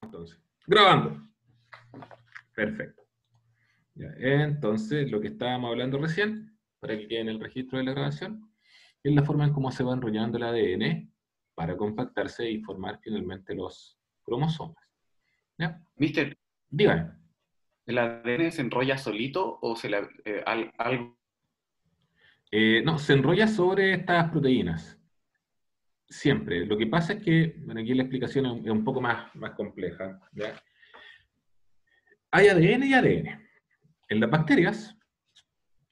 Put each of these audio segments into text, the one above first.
Entonces, grabando. Perfecto. Ya, entonces, lo que estábamos hablando recién, para que quede en el registro de la grabación, es la forma en cómo se va enrollando el ADN para compactarse y formar finalmente los cromosomas. ¿Ya? Mister, Dígame. ¿el ADN se enrolla solito o algo? No, se enrolla sobre estas proteínas. Siempre. Lo que pasa es que, bueno, aquí la explicación es un poco más compleja. ¿Ya? Hay ADN y ADN. En las bacterias,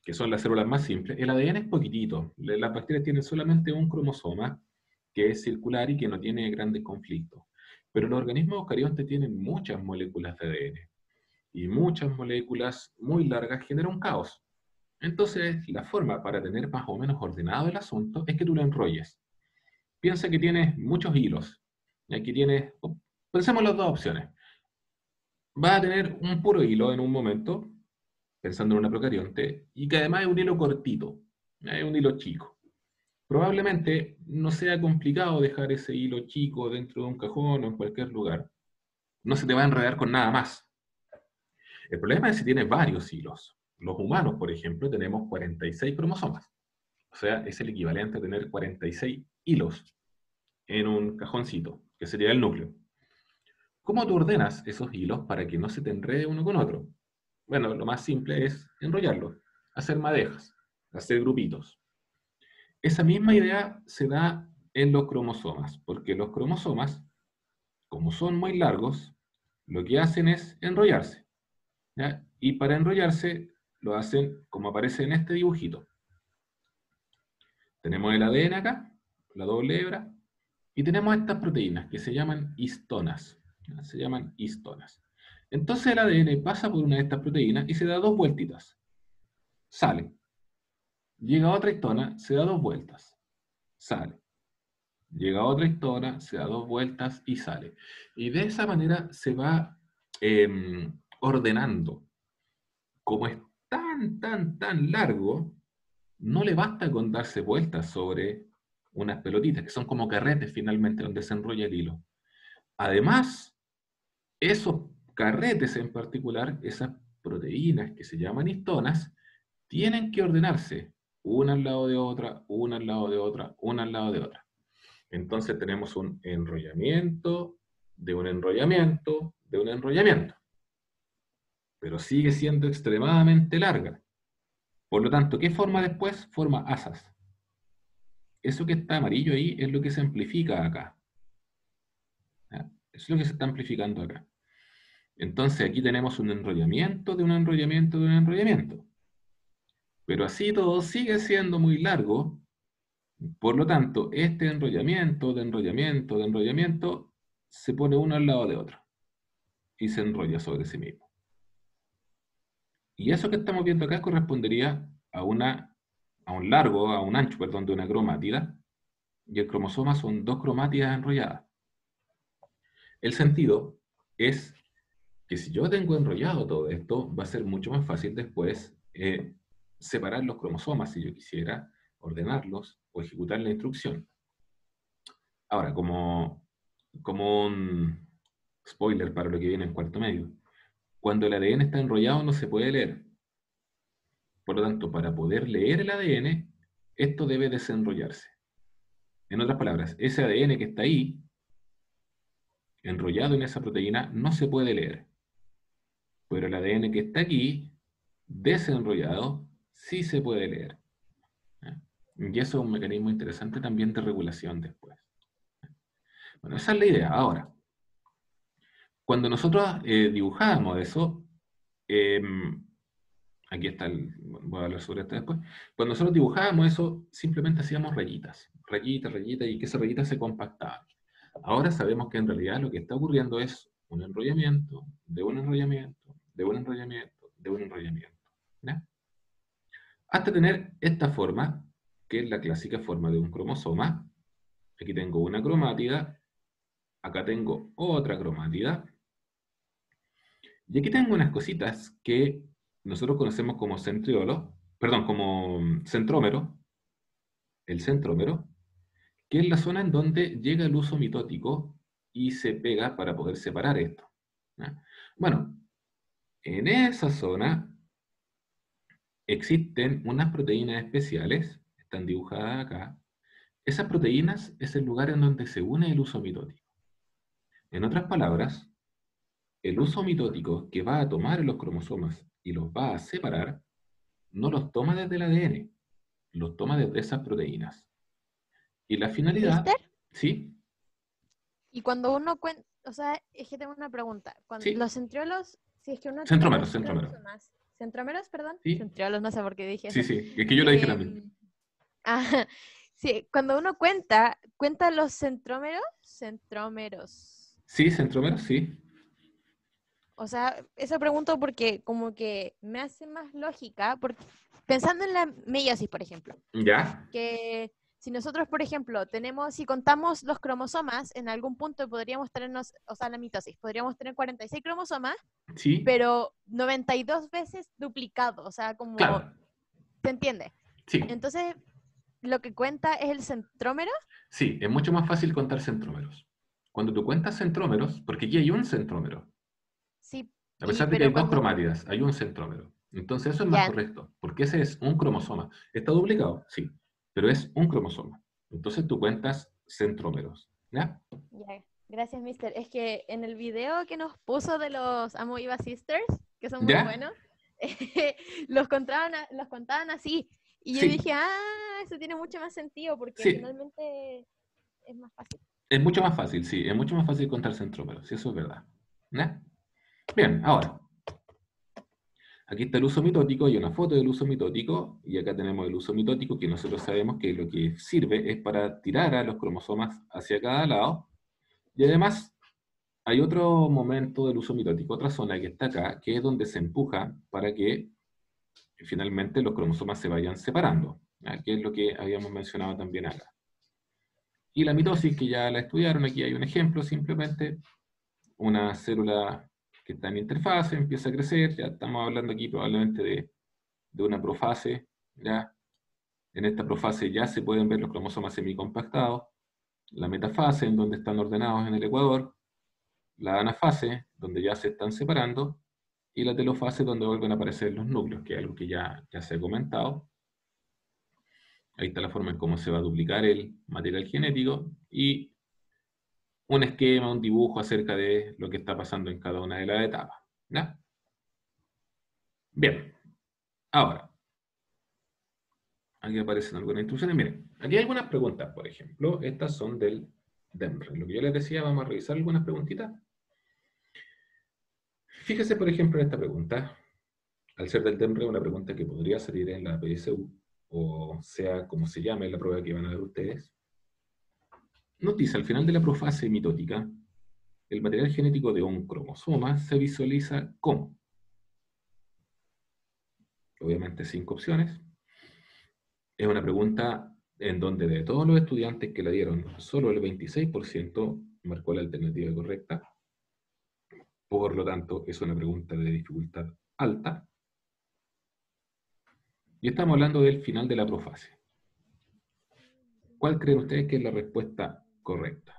que son las células más simples, el ADN es poquitito. Las bacterias tienen solamente un cromosoma que es circular y que no tiene grandes conflictos. Pero los organismos eucariontes tienen muchas moléculas de ADN. Y muchas moléculas muy largas generan un caos. Entonces, la forma para tener más o menos ordenado el asunto es que tú lo enrolles. Piensa que tienes muchos hilos. Y aquí tienes, pensemos las dos opciones. Vas a tener un puro hilo en un momento, pensando en una procarionte, y que además es un hilo cortito, es un hilo chico. Probablemente no sea complicado dejar ese hilo chico dentro de un cajón o en cualquier lugar. No se te va a enredar con nada más. El problema es si tienes varios hilos. Los humanos, por ejemplo, tenemos 46 cromosomas. O sea, es el equivalente a tener 46 hilos en un cajoncito, que sería el núcleo. ¿Cómo tú ordenas esos hilos para que no se te enrede uno con otro? Bueno, lo más simple es enrollarlos, hacer madejas, hacer grupitos. Esa misma idea se da en los cromosomas, porque los cromosomas, como son muy largos, lo que hacen es enrollarse. ¿Ya? Y para enrollarse lo hacen como aparece en este dibujito. Tenemos el ADN acá, la doble hebra, y tenemos estas proteínas que se llaman histonas. ¿Ya? Se llaman histonas. Entonces el ADN pasa por una de estas proteínas y se da dos vueltitas. Sale. Llega a otra histona, se da dos vueltas. Sale. Llega a otra histona, se da dos vueltas y sale. Y de esa manera se va ordenando. Como es tan largo, no le basta con darse vueltas sobre unas pelotitas, que son como carretes finalmente donde se enrolla el hilo. Además, esos carretes en particular, esas proteínas que se llaman histonas, tienen que ordenarse una al lado de otra, una al lado de otra, una al lado de otra. Entonces tenemos un enrollamiento de un enrollamiento de un enrollamiento, pero sigue siendo extremadamente larga. Por lo tanto, ¿qué forma después? Forma asas. Eso que está amarillo ahí es lo que se amplifica acá. ¿Ya? Eso es lo que se está amplificando acá. Entonces aquí tenemos un enrollamiento de un enrollamiento de un enrollamiento. Pero así todo sigue siendo muy largo. Por lo tanto, este enrollamiento de enrollamiento de enrollamiento se pone uno al lado de otro y se enrolla sobre sí mismo. Y eso que estamos viendo acá correspondería a un largo, a un ancho, perdón, de una cromátida, y el cromosoma son dos cromátidas enrolladas. El sentido es que si yo tengo enrollado todo esto, va a ser mucho más fácil después separar los cromosomas si yo quisiera ordenarlos o ejecutar la instrucción. Ahora, como un spoiler para lo que viene en cuarto medio, cuando el ADN está enrollado no se puede leer. Por lo tanto, para poder leer el ADN, esto debe desenrollarse. En otras palabras, ese ADN que está ahí, enrollado en esa proteína, no se puede leer. Pero el ADN que está aquí, desenrollado, sí se puede leer. Y eso es un mecanismo interesante también de regulación después. Bueno, esa es la idea. Ahora, cuando nosotros dibujábamos eso, aquí está voy a hablar sobre esto después. Cuando nosotros dibujábamos eso, simplemente hacíamos rayitas, rayitas, rayitas, y que esas rayitas se compactaban. Ahora sabemos que en realidad lo que está ocurriendo es un enrollamiento, de un enrollamiento, de un enrollamiento, de un enrollamiento. ¿Ya? Hasta tener esta forma, que es la clásica forma de un cromosoma. Aquí tengo una cromátida, acá tengo otra cromátida, y aquí tengo unas cositas que nosotros conocemos como centriolo, perdón, como centrómero, el centrómero, que es la zona en donde llega el uso mitótico y se pega para poder separar esto. ¿Ya? Bueno, en esa zona existen unas proteínas especiales, están dibujadas acá. Esas proteínas es el lugar en donde se une el uso mitótico. En otras palabras, el uso mitótico que va a tomar los cromosomas y los va a separar, no los toma desde el ADN, los toma desde esas proteínas. Y la finalidad, ¿Mister? ¿sí? Y cuando uno cuenta, o sea, es que tengo una pregunta. Sí, Los centriolos, si es que uno tiene centrómeros, los centrómeros. cromosomas, centrómeros, perdón, ¿Sí? centriolos, no sé por qué dije Sí, eso. sí, es que yo lo dije también. Ah, sí, cuando uno cuenta los centrómeros. Sí, centrómeros, sí. O sea, eso pregunto porque como que me hace más lógica, porque, pensando en la meiosis, por ejemplo, ¿Ya? que si nosotros, por ejemplo, si contamos los cromosomas, en algún punto podríamos tenernos, o sea, la mitosis, podríamos tener 46 cromosomas, Sí, pero 92 veces duplicado, o sea, como, claro. ¿se entiende? Sí, Entonces, lo que cuenta es el centrómero. sí, es mucho más fácil contar centrómeros. Cuando tú cuentas centrómeros, porque aquí hay un centrómero, Sí, a pesar de que hay pero dos cuando, cromátidas, hay un centrómero. Entonces eso es más ya, correcto, porque ese es un cromosoma. ¿Está duplicado? Sí, pero es un cromosoma. Entonces tú cuentas centrómeros. ¿Ya? ya, gracias, mister. Es que en el video que nos puso de los Amoeba Sisters, que son muy ¿Ya? buenos, los contaban así. Y yo Sí, dije, eso tiene mucho más sentido porque sí. finalmente es más fácil. Es mucho más fácil, sí. Es mucho más fácil contar centrómeros, sí, eso es verdad. ¿Ya? Bien, ahora. Aquí está el uso mitótico, hay una foto del uso mitótico, y acá tenemos el uso mitótico, que nosotros sabemos que lo que sirve es para tirar a los cromosomas hacia cada lado, y además hay otro momento del uso mitótico, otra zona que está acá, que es donde se empuja para que finalmente los cromosomas se vayan separando, ¿ya? Que es lo que habíamos mencionado también acá. Y la mitosis, que ya la estudiaron, aquí hay un ejemplo, simplemente una célula que está en interfase, empieza a crecer, ya estamos hablando aquí probablemente de una profase, ¿ya? En esta profase ya se pueden ver los cromosomas semicompactados, la metafase, en donde están ordenados en el ecuador, la anafase, donde ya se están separando, y la telofase, donde vuelven a aparecer los núcleos, que es algo que ya se ha comentado. Ahí está la forma en cómo se va a duplicar el material genético, y un esquema, un dibujo acerca de lo que está pasando en cada una de las etapas, ¿ya? Bien, ahora, aquí aparecen algunas instrucciones. Miren, aquí hay algunas preguntas, por ejemplo. Estas son del DEMRE. Lo que yo les decía, vamos a revisar algunas preguntitas. Fíjese, por ejemplo, en esta pregunta. Al ser del DEMRE, una pregunta que podría salir en la PSU, o sea, como se llame la prueba que van a ver ustedes. Nos dice, al final de la profase mitótica, el material genético de un cromosoma se visualiza como. Obviamente 5 opciones. Es una pregunta en donde de todos los estudiantes que la dieron, solo el 26% marcó la alternativa correcta. Por lo tanto, es una pregunta de dificultad alta. Y estamos hablando del final de la profase. ¿Cuál creen ustedes que es la respuesta correcta?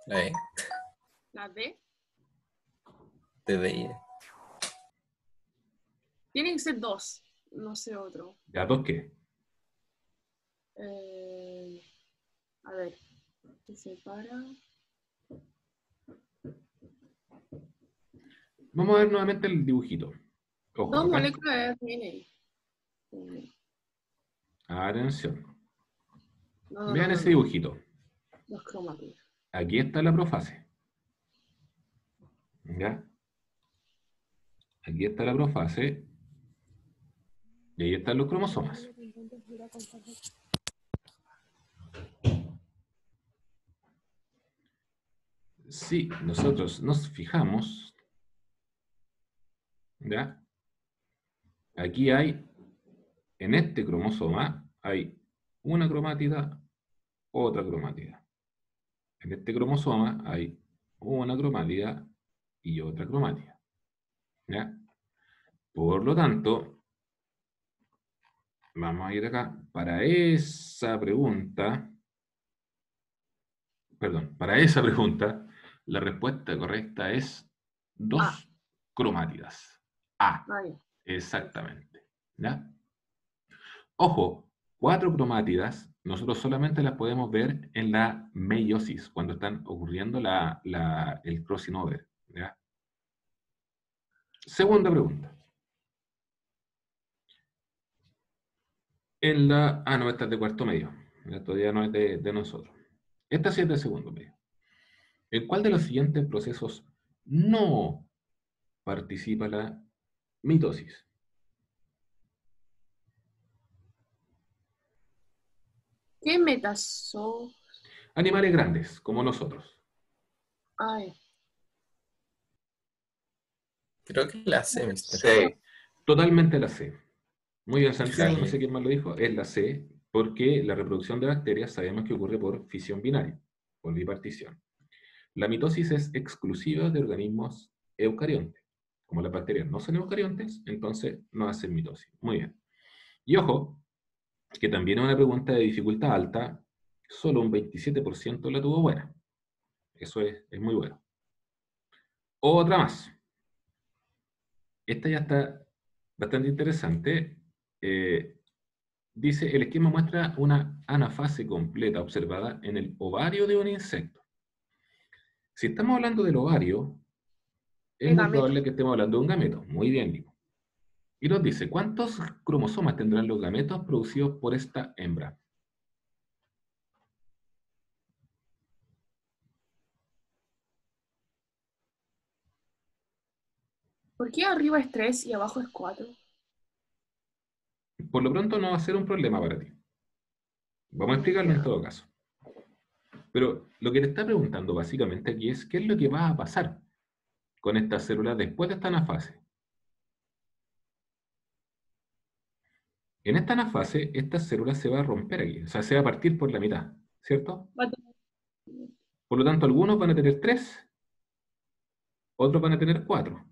La E, La D. TDI. Tienen que ser dos, no sé otro. ¿Ya dos qué? A ver, se separa. Vamos a ver nuevamente el dibujito. Ojo, Dos acá. moléculas de DNA. Atención. No, Vean ese dibujito. Dos cromátidos. Aquí está la profase. ¿Ya? Aquí está la profase. Y ahí están los cromosomas. Si nosotros nos fijamos, ¿ya? Aquí hay, en este cromosoma, hay una cromátida, otra cromátida. En este cromosoma hay una cromátida y otra cromátida. ¿Ya? Por lo tanto, vamos a ir acá. Para esa pregunta, la respuesta correcta es 2 cromátidas. A, Ah, ya. exactamente. ¿Ya? Ojo, 4 cromátidas, nosotros solamente las podemos ver en la meiosis, cuando están ocurriendo el crossing over. ¿Ya? Segunda pregunta. No, esta es de cuarto medio. Ya, todavía no es de nosotros. Esta sí es de segundo medio. ¿En cuál de los siguientes procesos no participa la mitosis? ¿Qué metazo? Animales grandes, como nosotros. Ah, ya. Creo que la C, mister. Sí. Totalmente la C. Muy bien, Santiago, no Sí. sé quién más lo dijo, es la C, porque la reproducción de bacterias sabemos que ocurre por fisión binaria, por bipartición. La mitosis es exclusiva de organismos eucariontes. Como las bacterias no son eucariontes, entonces no hacen mitosis. Muy bien. Y ojo, que también es una pregunta de dificultad alta, solo un 27% la tuvo buena. Eso es muy bueno. Otra más. Esta ya está bastante interesante. Dice, el esquema muestra una anafase completa observada en el ovario de un insecto. Si estamos hablando del ovario, es El muy gameto. probable que estemos hablando de un gameto. Muy bien, Limo. Y nos dice, ¿cuántos cromosomas tendrán los gametos producidos por esta hembra? ¿Por qué arriba es 3 y abajo es 4? Por lo pronto no va a ser un problema para ti. Vamos a explicarlo en todo caso. Pero lo que te está preguntando básicamente aquí es, ¿qué es lo que va a pasar con estas células después de esta anafase? En esta anafase, esta célula se va a romper aquí, o sea, se va a partir por la mitad, ¿cierto? Por lo tanto, algunos van a tener 3, otros van a tener 4.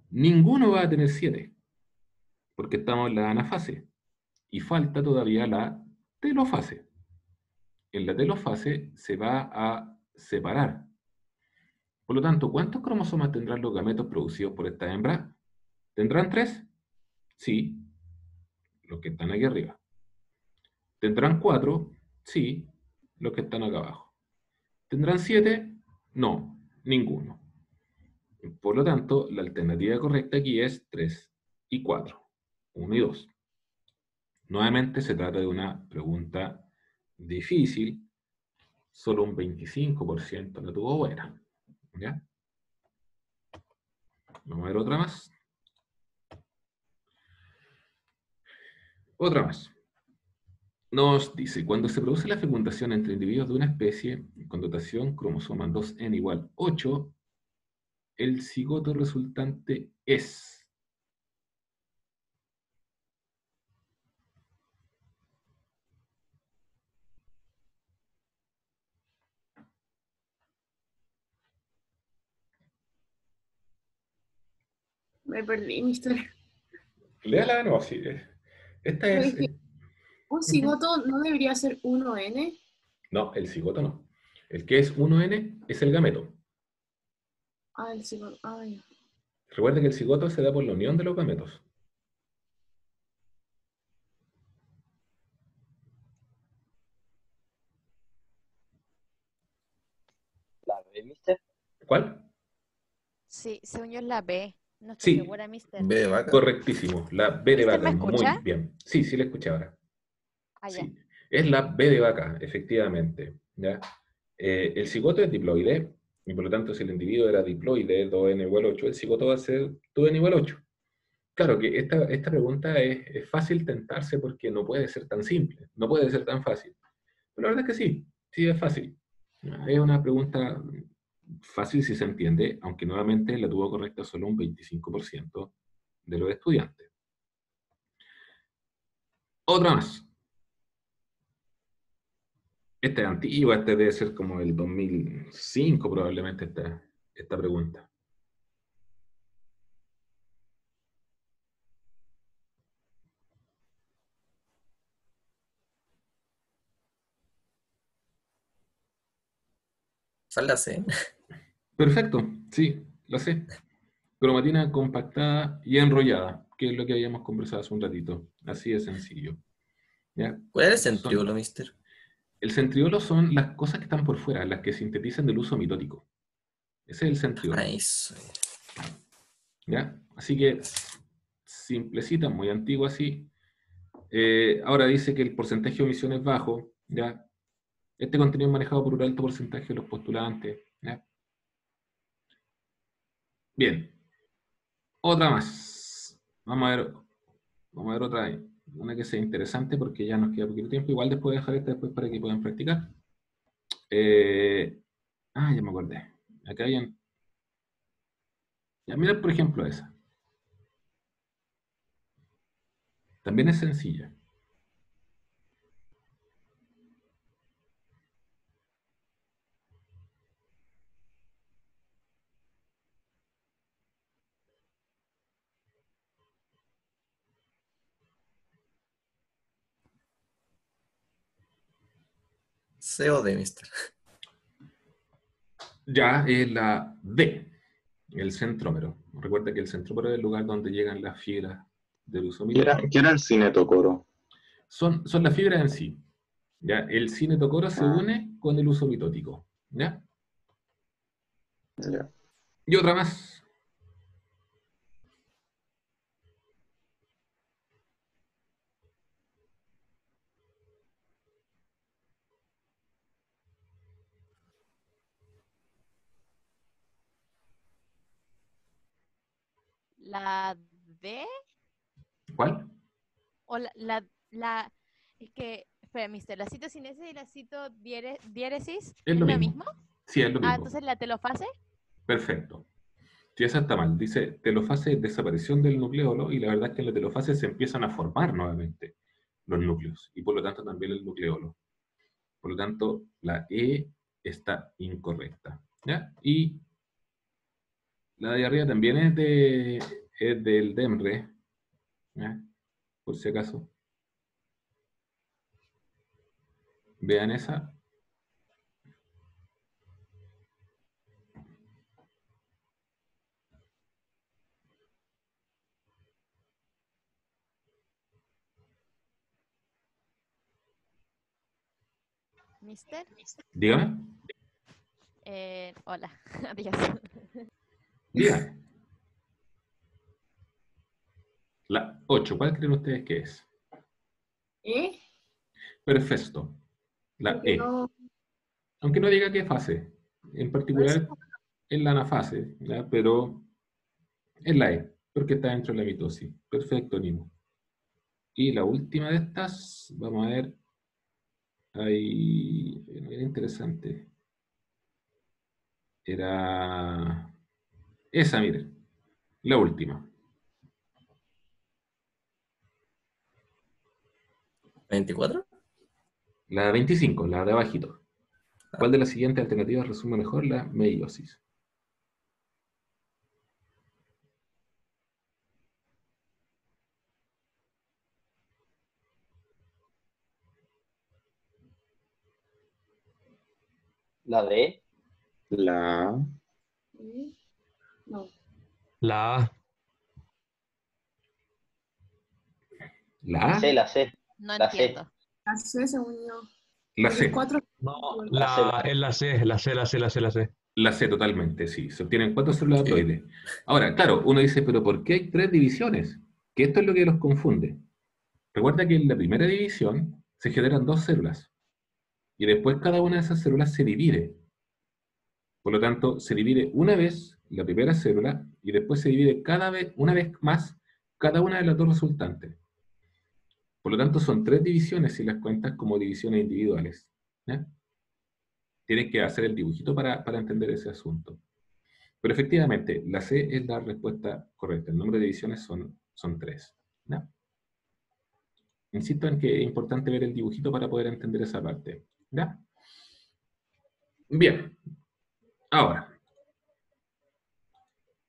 Ninguno va a tener 7, porque estamos en la anafase. Y falta todavía la telofase. En la telofase se va a separar. Por lo tanto, ¿cuántos cromosomas tendrán los gametos producidos por esta hembra? ¿Tendrán 3? Sí, los que están aquí arriba. ¿Tendrán 4? Sí, los que están acá abajo. ¿Tendrán 7? No, ninguno. Por lo tanto, la alternativa correcta aquí es 3 y 4. 1 y 2. Nuevamente se trata de una pregunta difícil. Solo un 25% la tuvo buena. ¿Ya? Vamos a ver otra más. Otra más. Nos dice, cuando se produce la fecundación entre individuos de una especie con dotación cromosoma 2n igual 8, el cigoto resultante es... Me perdí, mister. Léala, no, sí. Esta Pero es... es que un cigoto no debería ser 1N. No, el cigoto no. El que es 1n es el gameto. Ah, el cigoto. Ah, ya. Recuerda que el cigoto se da por la unión de los gametos. La B, mister. ¿Cuál? Sí, según yo es la B. No estoy Sí. segura, mister. B de vaca. Correctísimo. La B de ¿Mister vaca. me Muy escucha? bien. Sí, sí la escuché ahora. Allá. Sí. Es la B de vaca, efectivamente. ¿Ya? El cigoto es diploide, y por lo tanto, si el individuo era diploide, 2n igual 8, el cigoto va a ser 2n igual 8. Claro que esta pregunta es fácil tentarse porque no puede ser tan simple, no puede ser tan fácil. Pero la verdad es que sí, sí es fácil. Es una pregunta fácil si se entiende, aunque nuevamente la tuvo correcta solo un 25% de los estudiantes. Otra más. Esta es antigua, esta debe ser como el 2005 probablemente esta pregunta. ¿Cuál la C? Perfecto, sí, la C. Cromatina compactada y enrollada, que es lo que habíamos conversado hace un ratito. Así de sencillo. ¿Ya? ¿Cuál es el Son- centríolo, mister? el centriolo son las cosas que están por fuera, las que sintetizan del uso mitótico. Ese es el centriolo. Ah, eso. ¿Ya? Así que, simplecita, muy antigua así. Ahora dice que el porcentaje de omisión es bajo. ¿Ya? Este contenido es manejado por un alto porcentaje de los postulantes. ¿Ya? Bien. Otra más. Vamos a ver otra vez. Una que sea interesante porque ya nos queda poquito tiempo. Igual después voy a dejar esta después para que puedan practicar. Ya me acordé. Acá hay un... Ya, mira, por ejemplo, esa. También es sencilla. C o D, mister. Ya es la D, el centrómero. Recuerda que el centrómero es el lugar donde llegan las fibras del uso mitótico. ¿Qué era el cinetocoro? Son las fibras en sí. ¿Ya? El cinetocoro se une con el uso mitótico. ¿Ya? Ya. Y otra más. La D ¿Cuál? o es que, espera, mister, la citocinesis y la citodiéresis Es es lo lo mismo. mismo. Sí, es lo mismo. Entonces la telofase. Perfecto. Si esa está mal, dice telofase es desaparición del nucleolo y la verdad es que en la telofase se empiezan a formar nuevamente los núcleos y por lo tanto también el nucleolo. Por lo tanto, la E está incorrecta. ¿Ya? Y la de arriba también es del DEMRE, ¿ya? Por si acaso. Vean esa. Mister. Dígame. Hola, adiós. Dígame. La 8, ¿cuál creen ustedes que es? ¿Eh? Perfecto. La Porque E. no, Aunque no diga qué fase. En por particular eso, es la anafase, ¿ya? Pero es la E, porque está dentro de la mitosis. Perfecto, Nimo. Y la última de estas, vamos a ver. Era interesante. Era esa, miren. La última. 24. La 25, la de abajito. ¿Cuál de las siguientes alternativas resume mejor la meiosis? La D. La ¿eh? No. La A. ¿La C, A? la C. No La C. entiendo. La C según yo. La Porque C. 4. No, La C, es la C, la C, la C, la C, la C. La C totalmente, sí. Se obtienen 4 células Sí. haploides. Ahora, claro, uno dice, pero ¿por qué hay 3 divisiones? Que esto es lo que los confunde. Recuerda que en la primera división se generan 2 células. Y después cada una de esas células se divide. Por lo tanto, se divide una vez la primera célula y después se divide una vez más cada una de las 2 resultantes. Por lo tanto, son 3 divisiones si las cuentas como divisiones individuales. ¿Ya? Tienes que hacer el dibujito para entender ese asunto. Pero efectivamente, la C es la respuesta correcta. El número de divisiones son 3. ¿Ya? Insisto en que es importante ver el dibujito para poder entender esa parte. ¿Ya? Bien. Ahora,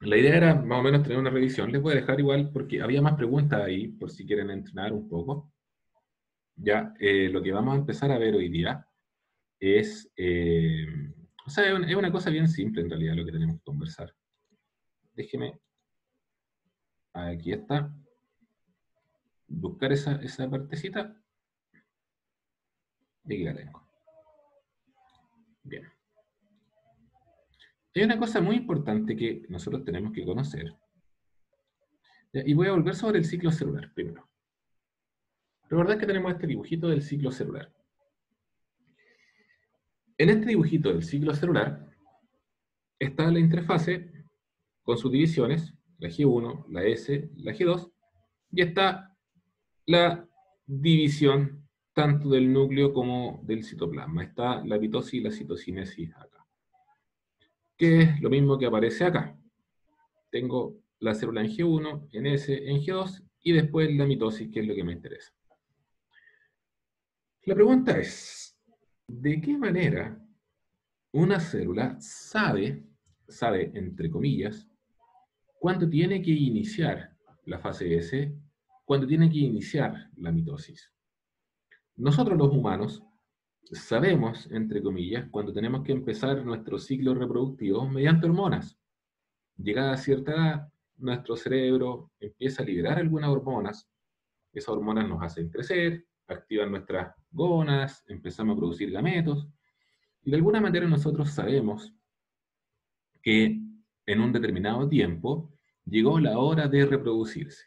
la idea era más o menos tener una revisión. Les voy a dejar igual porque había más preguntas ahí, por si quieren entrenar un poco. Ya, lo que vamos a empezar a ver hoy día es O sea, es una cosa bien simple en realidad lo que tenemos que conversar. Déjeme, aquí está, buscar esa partecita, y aquí la tengo. Bien. Hay una cosa muy importante que nosotros tenemos que conocer. Y voy a volver sobre el ciclo celular primero. Recordad que tenemos este dibujito del ciclo celular. En este dibujito del ciclo celular está la interfase con sus divisiones, la G1, la S, la G2, y está la división tanto del núcleo como del citoplasma. Está la mitosis y la citocinesis acá, que es lo mismo que aparece acá. Tengo la célula en G1, en S, en G2, y después la mitosis, que es lo que me interesa. La pregunta es, ¿de qué manera una célula sabe, entre comillas, cuándo tiene que iniciar la fase S, cuándo tiene que iniciar la mitosis? Nosotros los humanos sabemos, entre comillas, cuando tenemos que empezar nuestro ciclo reproductivo mediante hormonas. Llegada a cierta edad, nuestro cerebro empieza a liberar algunas hormonas. Esas hormonas nos hacen crecer, activan nuestras gónadas, empezamos a producir gametos, y de alguna manera nosotros sabemos que en un determinado tiempo llegó la hora de reproducirse.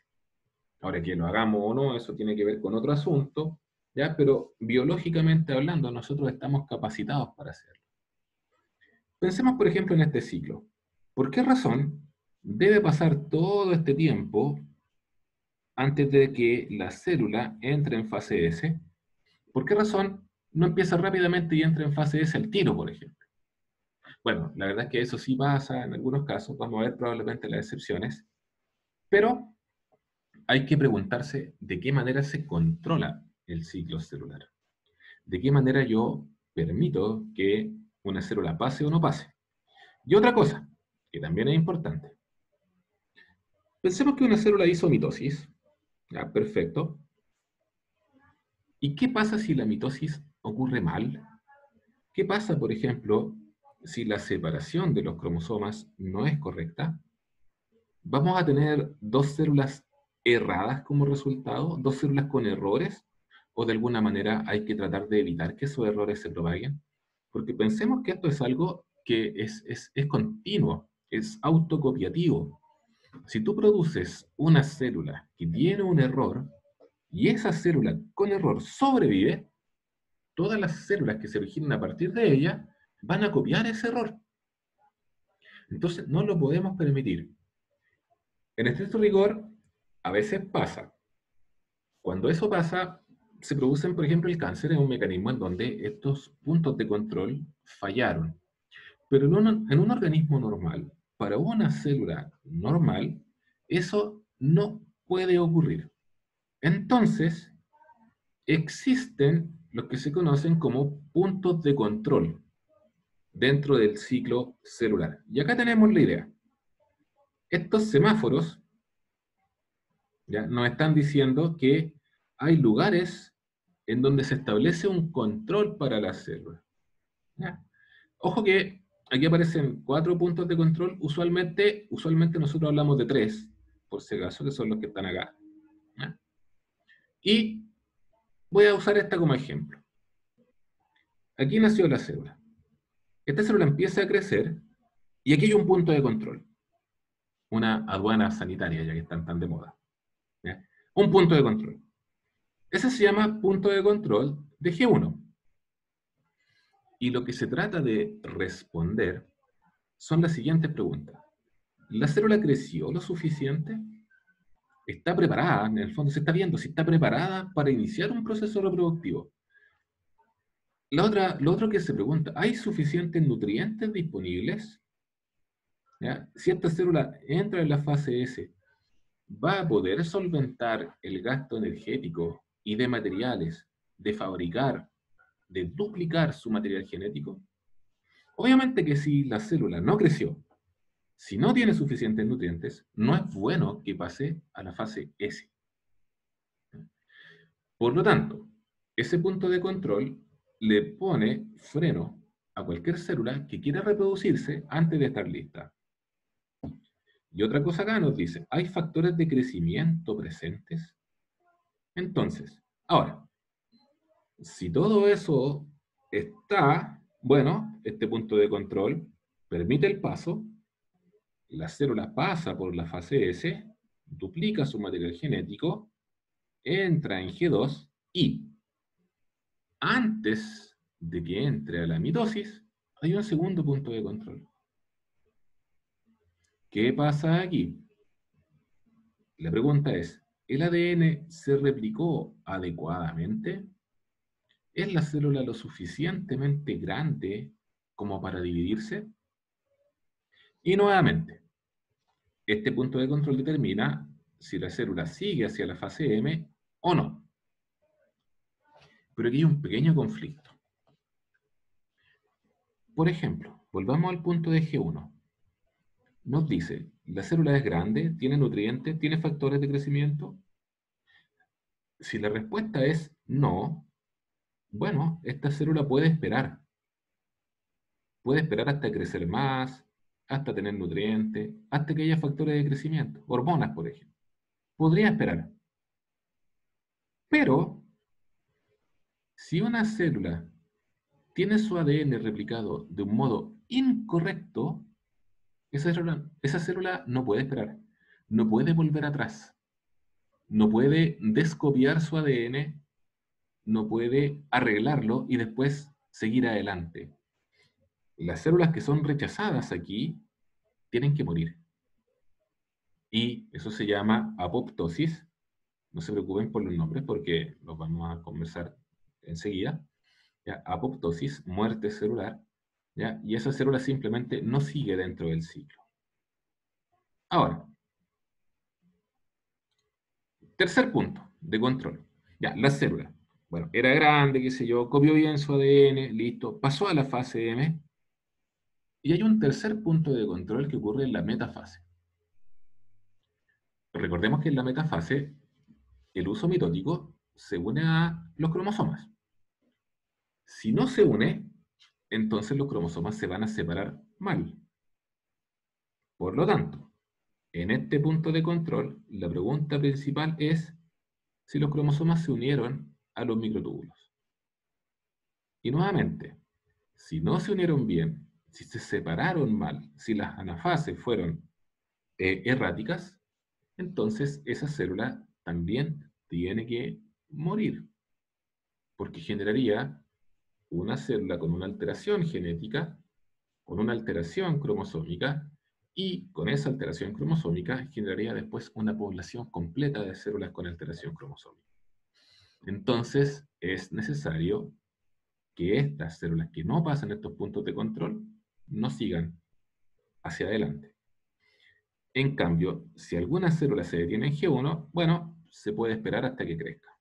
Ahora, que lo hagamos o no, eso tiene que ver con otro asunto, ¿ya? Pero biológicamente hablando, nosotros estamos capacitados para hacerlo. Pensemos, por ejemplo, en este ciclo. ¿Por qué razón debe pasar todo este tiempo antes de que la célula entre en fase S? ¿Por qué razón no empieza rápidamente y entra en fase S al tiro, por ejemplo? Bueno, la verdad es que eso sí pasa en algunos casos, vamos a ver probablemente las excepciones, pero hay que preguntarse de qué manera se controla el ciclo celular. ¿De qué manera yo permito que una célula pase o no pase? Y otra cosa, que también es importante. Pensemos que una célula hizo mitosis. Ya, perfecto. ¿Y qué pasa si la mitosis ocurre mal? ¿Qué pasa, por ejemplo, si la separación de los cromosomas no es correcta? ¿Vamos a tener dos células erradas como resultado? ¿Dos células con errores? ¿O de alguna manera hay que tratar de evitar que esos errores se propaguen? Porque pensemos que esto es algo que es continuo, es autocopiativo. Si tú produces una célula que tiene un error, y esa célula con error sobrevive, todas las células que se originen a partir de ella van a copiar ese error. Entonces no lo podemos permitir. En estricto rigor, a veces pasa. Cuando eso pasa, se producen, por ejemplo, el cáncer, es un mecanismo en donde estos puntos de control fallaron. Pero en un organismo normal, para una célula normal, eso no puede ocurrir. Entonces, existen los que se conocen como puntos de control dentro del ciclo celular. Y acá tenemos la idea. Estos semáforos ya nos están diciendo que hay lugares en donde se establece un control para la célula. ¿Ya? Ojo que aquí aparecen 4 puntos de control. Usualmente nosotros hablamos de 3, por si acaso, que son los que están acá. ¿Ya? Y voy a usar esta como ejemplo. Aquí nació la célula. Esta célula empieza a crecer y aquí hay un punto de control. Una aduana sanitaria, ya que están tan de moda. ¿Ya? Un punto de control. Ese se llama punto de control de G1. Y lo que se trata de responder son las siguientes preguntas. ¿La célula creció lo suficiente? ¿Está preparada? En el fondo se está viendo si está preparada para iniciar un proceso reproductivo. Lo otro que se pregunta, ¿hay suficientes nutrientes disponibles? ¿Ya? Si esta célula entra en la fase S, ¿va a poder solventar el gasto energético y de materiales de fabricar, de duplicar su material genético? Obviamente que si la célula no creció, si no tiene suficientes nutrientes, no es bueno que pase a la fase S. Por lo tanto, ese punto de control le pone freno a cualquier célula que quiera reproducirse antes de estar lista. Y otra cosa acá nos dice, ¿hay factores de crecimiento presentes? Entonces, ahora, si todo eso está, bueno, este punto de control permite el paso, la célula pasa por la fase S, duplica su material genético, entra en G2 y antes de que entre a la mitosis, hay un segundo punto de control. ¿Qué pasa aquí? La pregunta es, ¿el ADN se replicó adecuadamente? ¿Es la célula lo suficientemente grande como para dividirse? Y nuevamente, este punto de control determina si la célula sigue hacia la fase M o no. Pero aquí hay un pequeño conflicto. Por ejemplo, volvamos al punto de G1. Nos dice, ¿la célula es grande? ¿Tiene nutrientes? ¿Tiene factores de crecimiento? Si la respuesta es no, bueno, esta célula puede esperar. Puede esperar hasta crecer más, hasta tener nutrientes, hasta que haya factores de crecimiento, hormonas, por ejemplo. Podría esperar. Pero, si una célula tiene su ADN replicado de un modo incorrecto, esa célula no puede esperar, no puede volver atrás, no puede descopiar su ADN, no puede arreglarlo y después seguir adelante. Las células que son rechazadas aquí tienen que morir. Y eso se llama apoptosis. No se preocupen por los nombres porque los vamos a conversar enseguida. ¿Ya? Apoptosis, muerte celular. ¿Ya? Y esa célula simplemente no sigue dentro del ciclo. Ahora, tercer punto de control. Ya, la célula. Bueno, era grande, qué sé yo, copió bien su ADN, listo, pasó a la fase M. Y hay un tercer punto de control que ocurre en la metafase. Recordemos que en la metafase el uso mitótico se une a los cromosomas. Si no se une, entonces los cromosomas se van a separar mal. Por lo tanto, en este punto de control, la pregunta principal es si los cromosomas se unieron a los microtúbulos. Y nuevamente, si no se unieron bien, si se separaron mal, si las anafases fueron erráticas, entonces esa célula también tiene que morir, porque generaría una célula con una alteración genética, con una alteración cromosómica, y con esa alteración cromosómica generaría después una población completa de células con alteración cromosómica. Entonces es necesario que estas células que no pasan estos puntos de control no sigan hacia adelante. En cambio, si alguna célula se detiene en G1, bueno, se puede esperar hasta que crezca.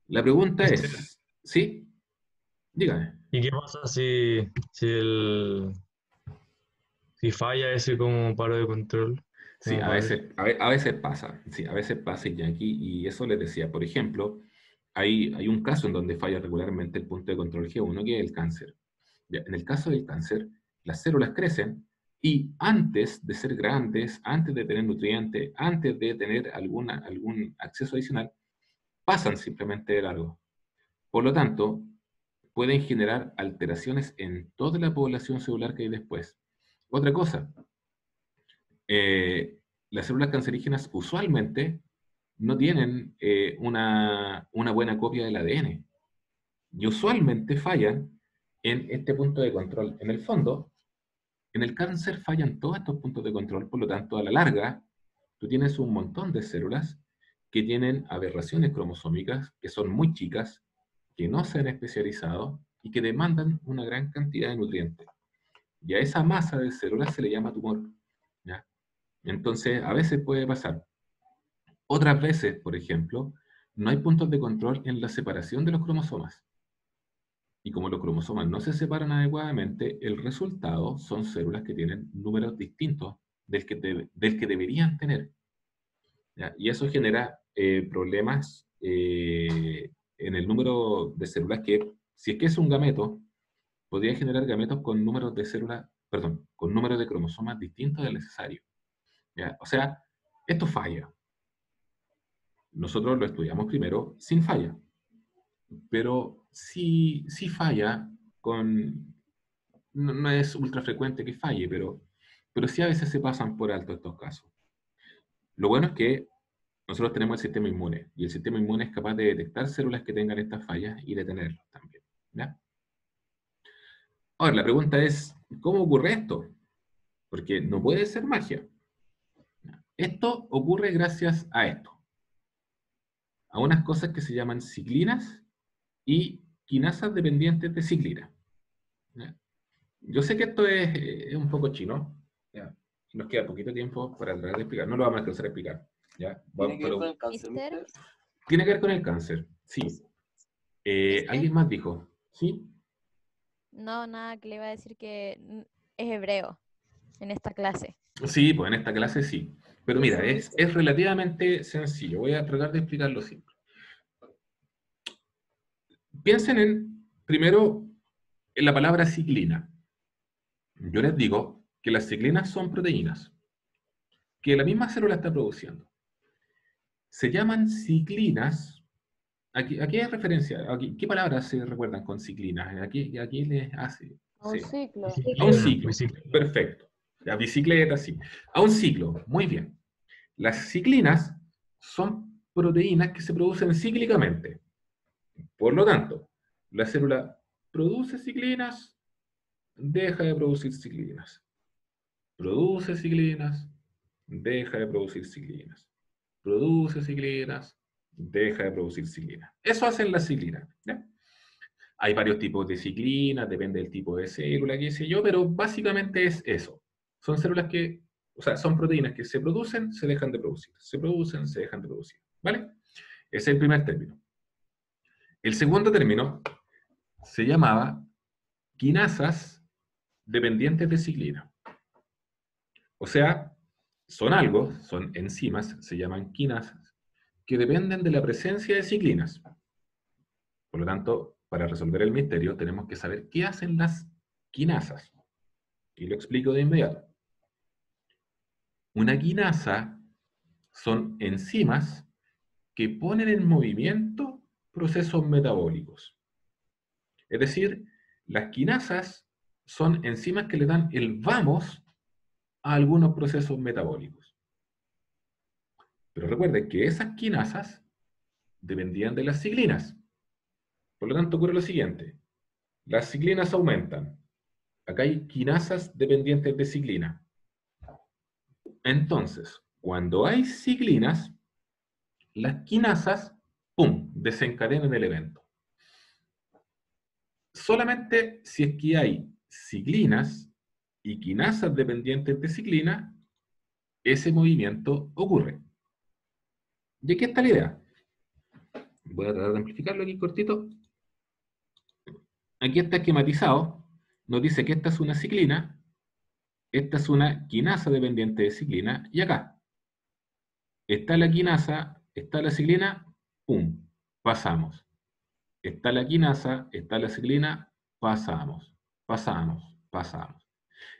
La pregunta es, ¿sí? Dígame. ¿Y qué pasa si falla ese como paro de control? Sí, Como a veces pasa. Sí, a veces pasa, y aquí, y eso les decía, por ejemplo, hay un caso en donde falla regularmente el punto de control G1, que es el cáncer. Ya, en el caso del cáncer, las células crecen y antes de ser grandes, antes de tener nutrientes, antes de tener algún acceso adicional, pasan simplemente de largo. Por lo tanto, pueden generar alteraciones en toda la población celular que hay después. Otra cosa, las células cancerígenas usualmente no tienen una buena copia del ADN. Y usualmente fallan en este punto de control. En el fondo, en el cáncer fallan todos estos puntos de control, por lo tanto, a la larga, tú tienes un montón de células que tienen aberraciones cromosómicas, que son muy chicas, que no se han especializado y que demandan una gran cantidad de nutrientes. Y a esa masa de células se le llama tumor. ¿Ya? Entonces, a veces puede pasar. Otras veces, por ejemplo, no hay puntos de control en la separación de los cromosomas. Y como los cromosomas no se separan adecuadamente, el resultado son células que tienen números distintos del que deberían tener. ¿Ya? Y eso genera problemas en el número de células que, si es que es un gameto, podría generar gametos con números de células, perdón, con números de cromosomas distintos del necesario. ¿Ya? O sea, esto falla. Nosotros lo estudiamos primero sin falla. Pero sí falla con... No es ultra frecuente que falle, pero sí a veces se pasan por alto estos casos. Lo bueno es que nosotros tenemos el sistema inmune, y el sistema inmune es capaz de detectar células que tengan estas fallas y detenerlas también. ¿Ya? Ahora, la pregunta es, ¿cómo ocurre esto? Porque no puede ser magia. Esto ocurre gracias a esto. A unas cosas que se llaman ciclinas y quinasas dependientes de ciclina. ¿Ya? Yo sé que esto es un poco chino. ¿Ya? Nos queda poquito tiempo para tratar de explicar. No lo vamos a alcanzar a explicar. ¿Ya? ¿Tiene que ver Pero con el cáncer, Mister. mister? tiene que ver con el cáncer. Sí. ¿Alguien más dijo? ¿Sí? No, nada, que le iba a decir que es hebreo en esta clase. Sí, pues en esta clase sí. Pero mira, es relativamente sencillo. Voy a tratar de explicarlo simple. Piensen primero en la palabra ciclina. Yo les digo que las ciclinas son proteínas que la misma célula está produciendo. Se llaman ciclinas. ¿A qué es referencia? ¿Qué palabras se recuerdan con ciclinas? ¿A qué les hace? Un Sí. ciclo. A un ciclo. Perfecto. La bicicleta, sí. A un ciclo. Muy bien. Las ciclinas son proteínas que se producen cíclicamente. Por lo tanto, la célula produce ciclinas, deja de producir ciclinas. Produce ciclinas, deja de producir ciclinas. Produce ciclinas, deja de producir ciclinas. Eso hacen las ciclinas. ¿Ya? Hay varios tipos de ciclinas, depende del tipo de célula, qué sé yo, pero básicamente es eso. Son células que, o sea, son proteínas que se producen, se dejan de producir. Se producen, se dejan de producir. ¿Vale? Ese es el primer término. El segundo término se llamaba quinasas dependientes de ciclina. O sea, son enzimas, se llaman quinasas, que dependen de la presencia de ciclinas. Por lo tanto, para resolver el misterio, tenemos que saber qué hacen las quinasas. Y lo explico de inmediato. Una quinasa son enzimas que ponen en movimiento procesos metabólicos. Es decir, las quinasas son enzimas que le dan el vamos a algunos procesos metabólicos. Pero recuerden que esas quinasas dependían de las ciclinas. Por lo tanto, ocurre lo siguiente. Las ciclinas aumentan. Acá hay quinasas dependientes de ciclina. Entonces, cuando hay ciclinas, las quinasas, ¡pum!, desencadenan el evento. Solamente si es que hay ciclinas y quinasas dependientes de ciclina, ese movimiento ocurre. Y aquí está la idea. Voy a tratar de amplificarlo aquí cortito. Aquí está esquematizado. Nos dice que esta es una ciclina, esta es una quinasa dependiente de ciclina, y acá está la quinasa, está la ciclina, ¡pum!, pasamos. Está la quinasa, está la ciclina, pasamos, pasamos, pasamos.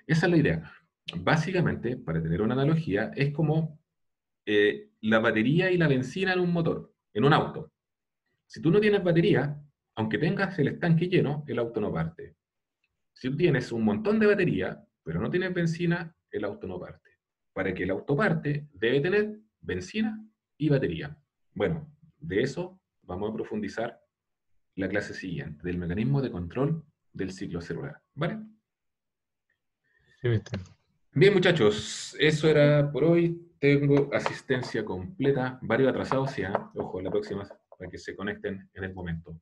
Esa es la idea. Básicamente, para tener una analogía, es como la batería y la benzina en un motor, en un auto. Si tú no tienes batería, aunque tengas el estanque lleno, el auto no parte. Si tú tienes un montón de batería, pero no tienes benzina, el auto no parte. Para que el auto parte, debe tener benzina y batería. Bueno, de eso vamos a profundizar la clase siguiente, del mecanismo de control del ciclo celular. ¿Vale? Sí, mister. Bien, muchachos, eso era por hoy. Tengo asistencia completa, varios atrasados ya. Ojo, la próxima para que se conecten en el momento.